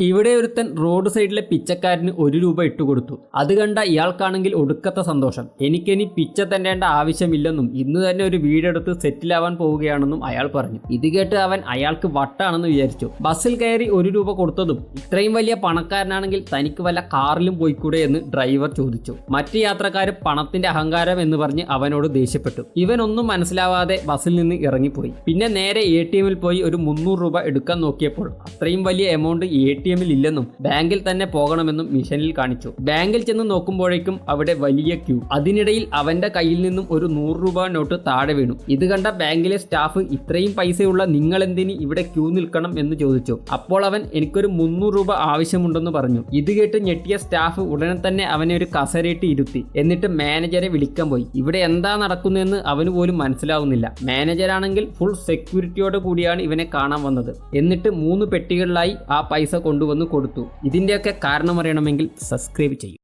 ഇവിടെ ഒരുത്തൻ റോഡ് സൈഡിലെ പിച്ചക്കാരന് 1 രൂപ ഇട്ടുകൊടുത്തു. അത് കണ്ട ഇയാൾക്കാണെങ്കിൽ ഒടുക്കത്തെ സന്തോഷം. എനിക്കിനി പിച്ച തന്നേണ്ട ആവശ്യമില്ലെന്നും ഇന്ന് തന്നെ ഒരു വീടെടുത്ത് സെറ്റിലാവാൻ പോവുകയാണെന്നും അയാൾ പറഞ്ഞു. ഇത് കേട്ട് അവൻ അയാൾക്ക് വട്ടാണെന്ന് വിചാരിച്ചു. ബസ്സിൽ കയറി 1 രൂപ കൊടുത്തതും ഇത്രയും വലിയ പണക്കാരനാണെങ്കിൽ തനിക്ക് വല്ല കാറിലും പോയിക്കൂടെ എന്ന് ഡ്രൈവർ ചോദിച്ചു. മറ്റ് യാത്രക്കാർ പണത്തിന്റെ അഹങ്കാരം എന്ന് പറഞ്ഞ് അവനോട് ദേഷ്യപ്പെട്ടു. ഇവനൊന്നും മനസ്സിലാവാതെ ബസ്സിൽ നിന്ന് ഇറങ്ങിപ്പോയി. പിന്നെ നേരെ ATM പോയി ഒരു 300 രൂപ എടുക്കാൻ നോക്കിയപ്പോൾ അത്രയും വലിയ എമൗണ്ട് ATM ഇല്ലെന്നും ബാങ്കിൽ തന്നെ പോകണമെന്നും മിഷനിൽ കാണിച്ചു. ബാങ്കിൽ ചെന്ന് നോക്കുമ്പോഴേക്കും അവിടെ വലിയ ക്യൂ. അതിനിടയിൽ അവന്റെ കയ്യിൽ നിന്നും ഒരു 100 രൂപ നോട്ട് താഴെ വീണു. ഇത് കണ്ട ബാങ്കിലെ സ്റ്റാഫ് ഇത്രയും പൈസയുള്ള നിങ്ങൾ എന്തിന് ഇവിടെ ക്യൂ നിൽക്കണം എന്ന് ചോദിച്ചു. അപ്പോൾ അവൻ എനിക്കൊരു 300 രൂപ ആവശ്യമുണ്ടെന്ന് പറഞ്ഞു. ഇത് കേട്ട് ഞെട്ടിയ സ്റ്റാഫ് ഉടനെ തന്നെ അവനെ ഒരു കസരയിട്ട് ഇരുത്തി. എന്നിട്ട് മാനേജറെ വിളിക്കാൻ പോയി. ഇവിടെ എന്താ നടക്കുന്നതെന്ന് അവന് പോലും മനസ്സിലാവുന്നില്ല. മാനേജറാണെങ്കിൽ ഫുൾ സെക്യൂരിറ്റിയോട് കൂടിയാണ് ഇവനെ കാണാൻ വന്നത്. എന്നിട്ട് 3 പെട്ടികളിലായി ആ പൈസ കൊണ്ടുവന്ന് കൊടുത്തു. ഇതിൻ്റെയൊക്കെ കാരണം അറിയണമെങ്കിൽ സബ്സ്ക്രൈബ് ചെയ്യും.